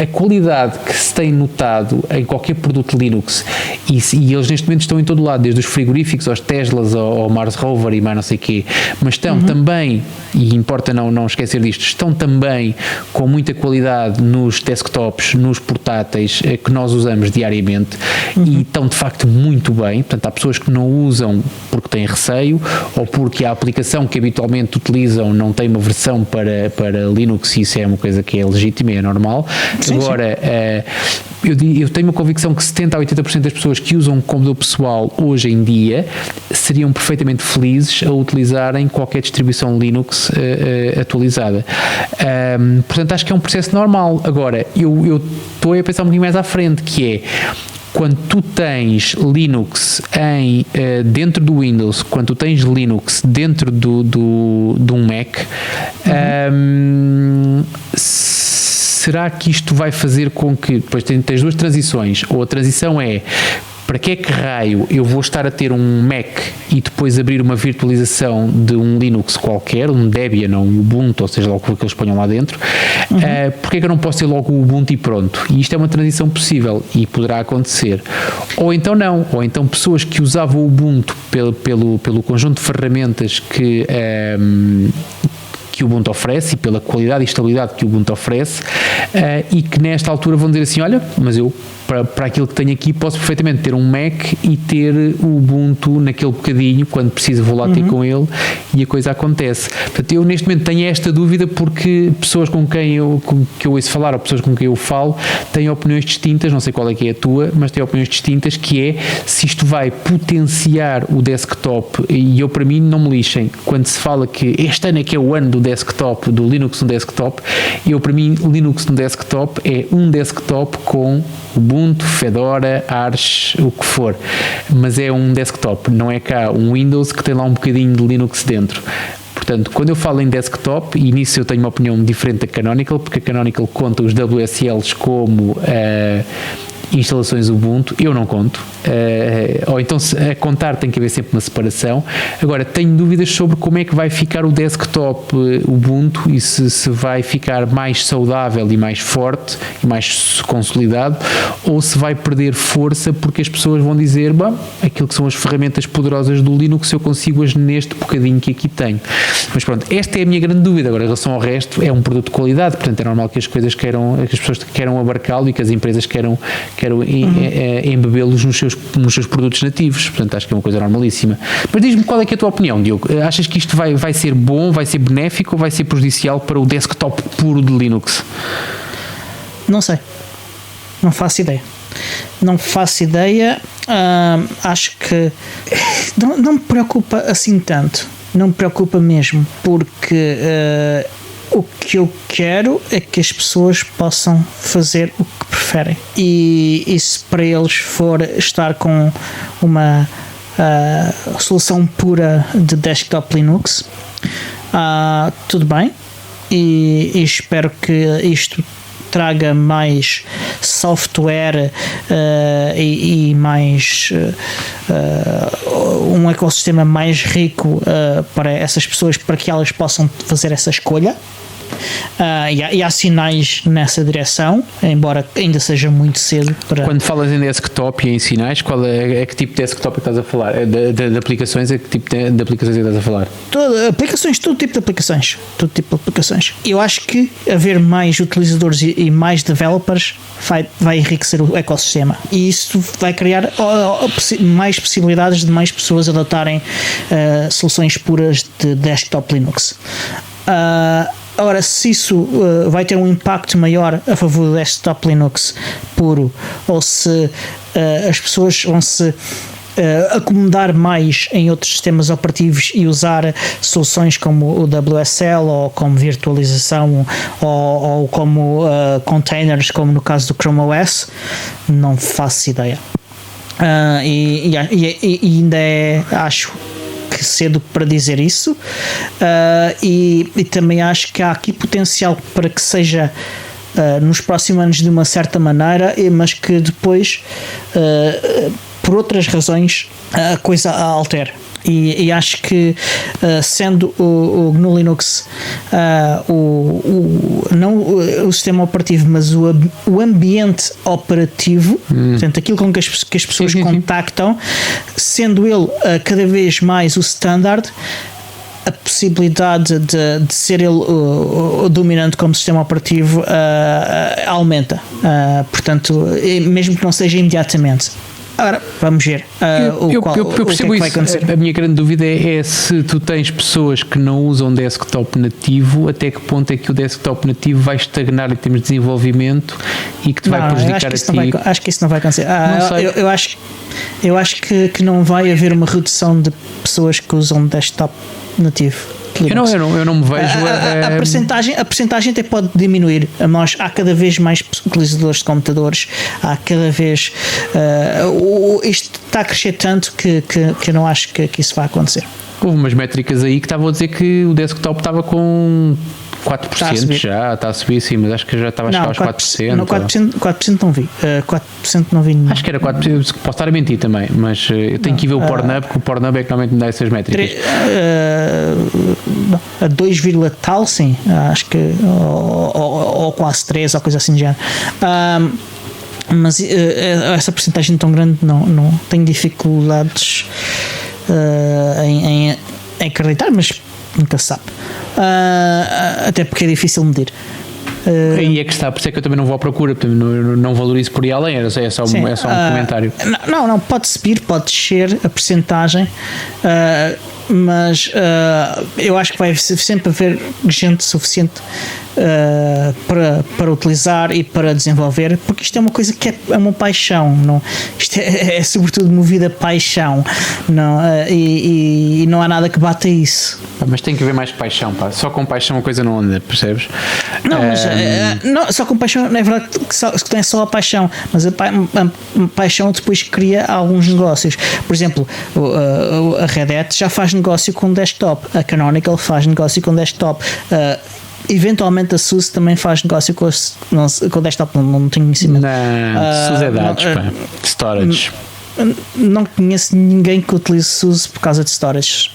a qualidade que se tem notado em qualquer produto Linux, e eles neste momento estão em todo lado, desde os frigoríficos aos Teslas, ao Mars Rover e mais não sei o quê, mas estão também, e importa não esquecer disto, estão também com muita qualidade nos desktops, nos portáteis que nós usamos diariamente, e estão de facto muito bem. Portanto, há pessoas que não usam porque têm receio, ou porque a aplicação que habitualmente utilizam não tem uma versão para Linux, e isso é uma coisa que é legítima e é normal. Agora, eu tenho uma convicção que 70% a 80% das pessoas que usam um computador pessoal hoje em dia seriam perfeitamente felizes a utilizarem qualquer distribuição Linux atualizada. Portanto, acho que é um processo normal. Agora, eu estou a pensar um bocadinho mais à frente, que é quando tu tens Linux dentro do Windows, quando tu tens Linux dentro de um Mac, será que isto vai fazer com que depois tens duas transições? Ou a transição é: para que raio eu vou estar a ter um Mac e depois abrir uma virtualização de um Linux qualquer, um Debian ou um Ubuntu, ou seja, logo o que eles ponham lá dentro, porque é que eu não posso ter logo o Ubuntu e pronto? E isto é uma transição possível e poderá acontecer. Ou então não, ou então pessoas que usavam o Ubuntu pelo conjunto de ferramentas que o Ubuntu oferece e pela qualidade e estabilidade que o Ubuntu oferece, e que nesta altura vão dizer assim: olha, mas eu para aquilo que tenho aqui posso perfeitamente ter um Mac e ter o Ubuntu naquele bocadinho, quando preciso vou lá ter com ele, e a coisa acontece. Portanto, eu neste momento tenho esta dúvida porque pessoas com quem eu ouço falar, ou pessoas com quem eu falo, têm opiniões distintas, não sei qual é que é a tua, mas têm opiniões distintas, que é se isto vai potenciar o desktop. E eu, para mim, não me lixem quando se fala que este ano é que é o ano do desktop, do Linux no desktop. Eu, para mim, Linux no desktop é um desktop com Ubuntu, Fedora, Arch, o que for, mas é um desktop, não é cá um Windows que tem lá um bocadinho de Linux dentro. Portanto, quando eu falo em desktop, e nisso eu tenho uma opinião diferente da Canonical, porque a Canonical conta os WSLs como instalações Ubuntu, eu não conto, ou então a contar tem que haver sempre uma separação. Agora, tenho dúvidas sobre como é que vai ficar o desktop Ubuntu e se vai ficar mais saudável e mais forte e mais consolidado, ou se vai perder força porque as pessoas vão dizer, bom, aquilo que são as ferramentas poderosas do Linux eu consigo-as neste bocadinho que aqui tenho. Mas pronto, esta é a minha grande dúvida. Agora, em relação ao resto, é um produto de qualidade, portanto é normal que as pessoas queiram abarcá-lo e que as empresas queiram embebê-los nos seus produtos nativos, portanto acho que é uma coisa normalíssima. Mas diz-me qual é que é a tua opinião, Diogo? Achas que isto vai ser bom, vai ser benéfico ou vai ser prejudicial para o desktop puro de Linux? Não sei, não faço ideia. Acho que não me preocupa assim tanto, não me preocupa mesmo, porque o que eu quero é que as pessoas possam fazer o que preferem, e se para eles for estar com uma solução pura de desktop Linux, tudo bem, e espero que isto traga mais software e mais um ecossistema mais rico para essas pessoas, para que elas possam fazer essa escolha. E há sinais nessa direção, embora ainda seja muito cedo para... Quando falas em desktop e em sinais, qual é que tipo de desktop estás a falar? De aplicações, que tipo de aplicações estás a falar? Todo tipo de aplicações. Eu acho que haver mais utilizadores e mais developers vai enriquecer o ecossistema, e isso vai criar mais possibilidades de mais pessoas adotarem soluções puras de desktop Linux. Ora, se isso vai ter um impacto maior a favor do desktop Linux puro, ou se as pessoas vão se acomodar mais em outros sistemas operativos e usar soluções como o WSL, ou como virtualização, ou como containers, como no caso do Chrome OS, não faço ideia. E ainda acho que cedo para dizer isso, e também acho que há aqui potencial para que seja nos próximos anos de uma certa maneira, mas que depois por outras razões a coisa altere. E acho que sendo o GNU Linux não o sistema operativo, mas o ambiente operativo, portanto aquilo com que as pessoas contactam, sendo ele cada vez mais o standard, a possibilidade de ser ele o dominante como sistema operativo aumenta, portanto, mesmo que não seja imediatamente. Agora, vamos ver eu percebo isso. A minha grande dúvida é se tu tens pessoas que não usam desktop nativo, até que ponto é que o desktop nativo vai estagnar em termos de desenvolvimento e que te vai prejudicar a ti? Acho que isso não vai acontecer. Eu acho que não vai haver uma redução de pessoas que usam desktop nativo. Eu não me vejo. A percentagem até pode diminuir, mas há cada vez mais utilizadores de computadores, há cada vez. Isto está a crescer tanto que eu não acho que isso vai acontecer. Houve umas métricas aí que estavam a dizer que o desktop estava com 4% já, está a subir, sim, mas acho que já estava a chegar aos 4%. Não, 4% não vi. 4% não vi. Acho que era 4%, posso estar a mentir também, mas eu tenho que ir ver o Pornhub, porque o Pornhub é que normalmente me dá essas métricas. A 2, tal, sim, acho que, ou quase 3, ou coisa assim de género. Mas essa porcentagem tão grande não tenho dificuldades em acreditar, mas nunca se sabe. Até porque é difícil medir. Aí é que está, por isso é que eu também não vou à procura, não valorizo por aí além, é só um comentário. Não, pode subir, pode descer a percentagem, mas eu acho que vai sempre haver gente suficiente para utilizar e para desenvolver, porque isto é uma coisa que é uma paixão, não? Isto é sobretudo movida a paixão, não? E não há nada que bata isso. Mas tem que haver mais paixão, pá. Só com paixão a coisa não anda, percebes? Não, mas não, só com paixão não é verdade que tem só a paixão, mas a paixão depois cria alguns negócios. Por exemplo, a Red Hat já faz negócio com desktop, a Canonical faz negócio com desktop, eventualmente a SUSE também faz negócio com o desktop, não tenho conhecimento. Não, SUSE é dados, storage. Não conheço ninguém que utilize SUSE por causa de storage.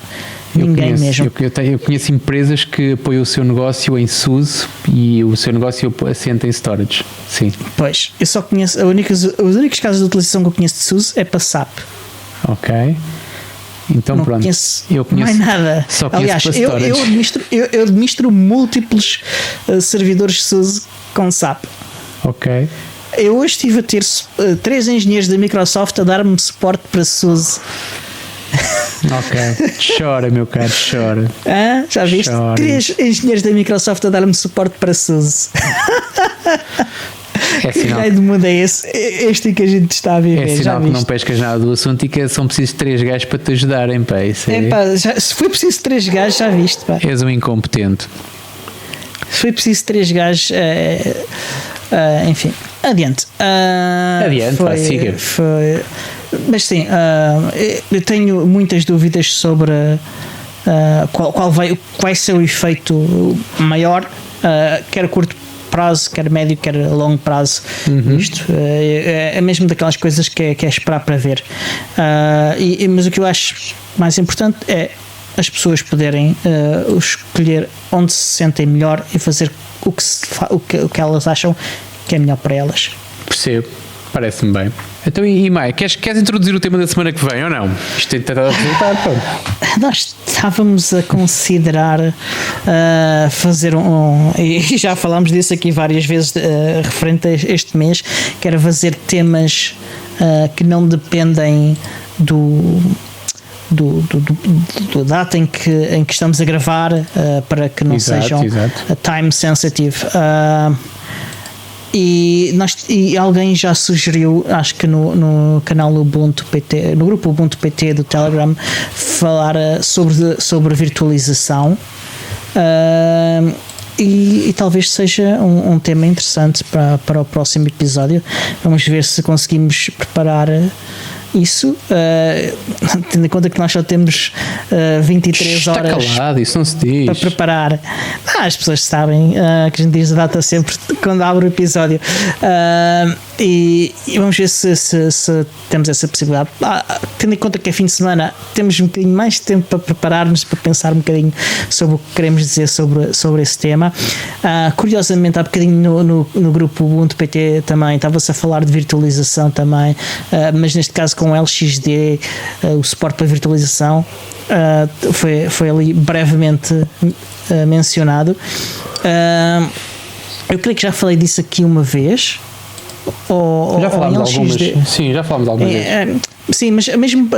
Ninguém mesmo. Eu conheço empresas que apoiam o seu negócio em SUSE e o seu negócio assenta em storage. Sim. Pois, eu só conheço os únicos casos de utilização que eu conheço de SUSE é para SAP. Ok. Então não pronto. Eu conheço mais nada. Só conheço. Aliás, eu administro múltiplos servidores SUSE com SAP. Ok. Eu hoje estive a ter 3 engenheiros da Microsoft a dar-me suporte para SUSE. Ok, chora, meu caro, chora. Já viste? Chora. 3 engenheiros da Microsoft a dar-me suporte para SUSE. É sinal. Que mundo é esse? Este que a gente está a viver. É sinal que não pescas nada do assunto e que são precisos 3 gajos para te ajudarem, pá. Se foi preciso 3 gajos, já viste, pá. És um incompetente. Se foi preciso 3 gajos, enfim, adiante. Siga. Mas sim, eu tenho muitas dúvidas sobre qual vai ser o efeito maior, quer a curto prazo, quer médio, quer a longo prazo. Isto é mesmo daquelas coisas que é esperar para ver. Mas o que eu acho mais importante é as pessoas poderem escolher onde se sentem melhor e fazer o que elas acham que é melhor para elas. Percebo, parece-me bem. Então, e Mai, queres introduzir o tema da semana que vem ou não? Isto tem tentado resultar, pô. Nós estávamos a considerar fazer e já falámos disso aqui várias vezes referente a este mês, que era fazer temas que não dependem do data em que estamos a gravar, para que não sejam time sensitive. E alguém já sugeriu, acho que no canal Ubuntu PT, no grupo Ubuntu PT do Telegram, falar sobre virtualização, e talvez seja um tema interessante para o próximo episódio. Vamos ver se conseguimos preparar isso, tendo em conta que nós só temos 23 horas calado, isso não se diz. para preparar. As pessoas sabem que a gente diz a data sempre quando abre o episódio, e vamos ver se temos essa possibilidade. Tendo em conta que é fim de semana, temos um bocadinho mais de tempo para preparar-nos, para pensar um bocadinho sobre o que queremos dizer sobre esse tema. Curiosamente, há bocadinho no grupo Ubuntu PT também estava-se a falar de virtualização também, mas neste caso com o LXD, o suporte para virtualização foi ali brevemente mencionado. Eu creio que já falei disso aqui uma vez. Já falámos algumas. Sim, já falámos algumas vezes. Sim, mas mesmo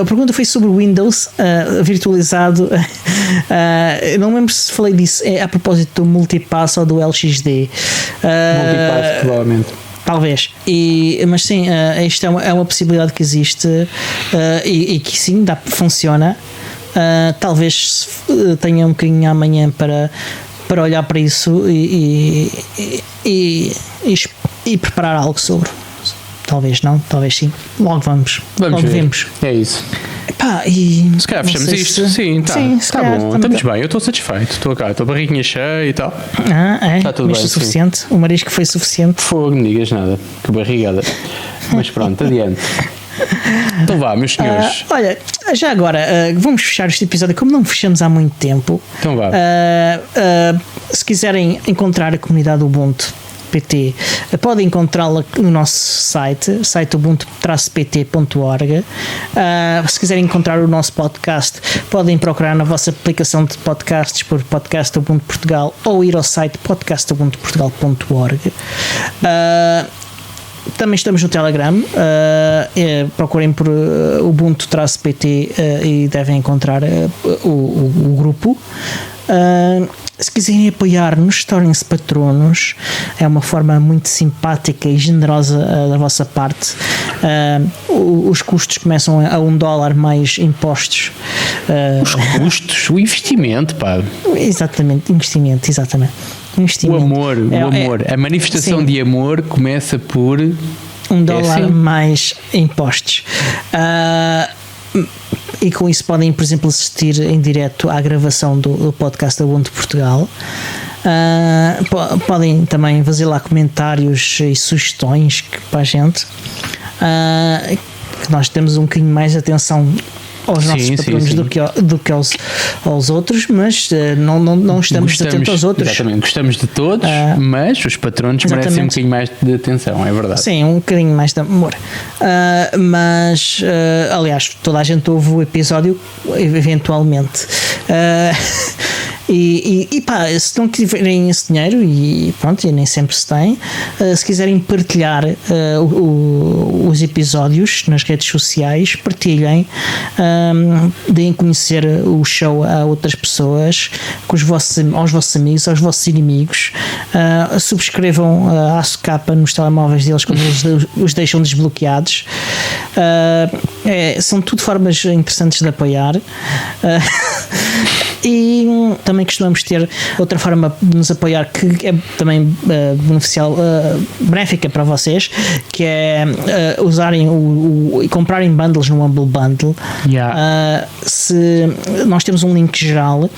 a pergunta foi sobre o Windows virtualizado. Eu não lembro se falei disso a propósito do Multipass ou do LXD. Multipass, provavelmente. Talvez, mas sim, isto é uma possibilidade que existe, e que sim, funciona. Talvez tenha um bocadinho amanhã para olhar para isso e preparar algo sobre. Talvez não, talvez sim. Logo vemos. É isso. Se calhar fechamos isto. Sim, tá bom. Estamos bem, eu estou satisfeito. Estou cá, estou barriguinha cheia e tal. Está tudo bem. Suficiente. O marisco foi suficiente. Fogo, não digas nada. Que barrigada. Mas pronto, adiante. Então vá, meus senhores. Olha, já agora vamos fechar este episódio, como não fechamos há muito tempo. Então vá. Se quiserem encontrar a comunidade Ubuntu PT, podem encontrá-la no nosso site ubuntu-pt.org. Se quiserem encontrar o nosso podcast, podem procurar na vossa aplicação de podcasts por Podcast Ubuntu Portugal ou ir ao site podcastubuntuportugal.org. Também estamos no Telegram, procurem por Ubuntu-PT e devem encontrar o grupo. Se quiserem apoiar-nos, tornem-se patronos. É uma forma muito simpática e generosa da vossa parte. Os custos começam a $1 mais impostos. Os custos? O investimento, pá. Exatamente, investimento. O amor. A manifestação de amor começa por $1 mais impostos. e com isso podem, por exemplo, assistir em direto à gravação do podcast da Ubuntu Portugal. Podem também fazer lá comentários e sugestões para a gente, que nós temos um bocadinho mais de atenção aos nossos patronos do que aos outros, mas não estamos atentos aos outros. Exatamente, gostamos de todos, mas os patronos merecem um bocadinho mais de atenção, é verdade. Sim, um bocadinho mais de amor. Mas, aliás, toda a gente ouve o episódio eventualmente. E pá, se não tiverem esse dinheiro, e pronto, e nem sempre se tem, se quiserem partilhar os episódios nas redes sociais, partilhem, deem conhecer o show a outras pessoas, aos vossos amigos, aos vossos inimigos, subscrevam a ASCAP nos telemóveis deles quando os deixam desbloqueados. São tudo formas interessantes de apoiar. E também costumamos ter outra forma de nos apoiar que é também benéfica para vocês, que é usarem e comprarem bundles no Humble Bundle. Se nós temos um link geral,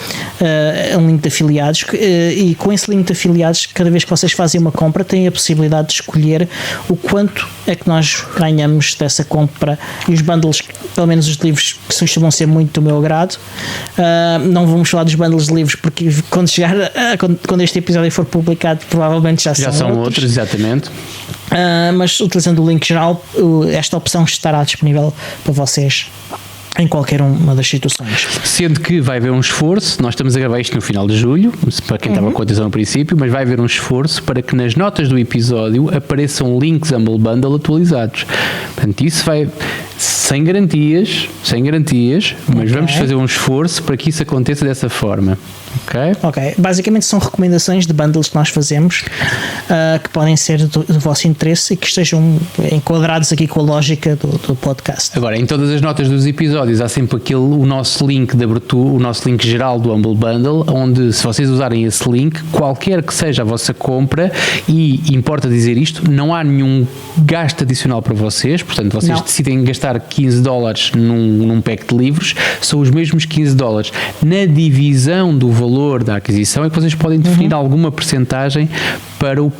um link de afiliados, e com esse link de afiliados, cada vez que vocês fazem uma compra, têm a possibilidade de escolher o quanto é que nós ganhamos dessa compra. E os bundles, pelo menos os livros, que costumam ser muito do meu agrado, não vamos falar dos bundles de livros porque quando este episódio for publicado provavelmente já são outros, exatamente. Mas utilizando o link geral, esta opção estará disponível para vocês em qualquer uma das situações. Sendo que vai haver um esforço, nós estamos a gravar isto no final de julho, para quem estava com atenção no princípio, mas vai haver um esforço para que nas notas do episódio apareçam links Humble Bundle atualizados. Portanto, isso vai sem garantias, mas vamos fazer um esforço para que isso aconteça dessa forma. Ok. Basicamente são recomendações de bundles que nós fazemos, que podem ser do vosso interesse e que estejam enquadrados aqui com a lógica do podcast. Agora, em todas as notas dos episódios há sempre o nosso link de abertura, o nosso link geral do Humble Bundle, onde, se vocês usarem esse link, qualquer que seja a vossa compra, e importa dizer isto, não há nenhum gasto adicional para vocês, portanto vocês decidem gastar $15 num pack de livros, são os mesmos $15. Na divisão do valor da aquisição é que vocês podem definir alguma percentagem para o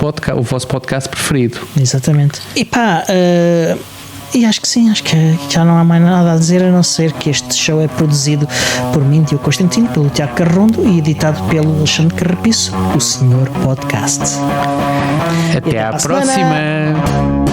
vosso podcast preferido. Exatamente. E pá, e acho que já não há mais nada a dizer, a não ser que este show é produzido por mim, Diogo Constantino, pelo Tiago Carrondo e editado pelo Alexandre Carrapiço, o Senhor Podcast. Até à próxima!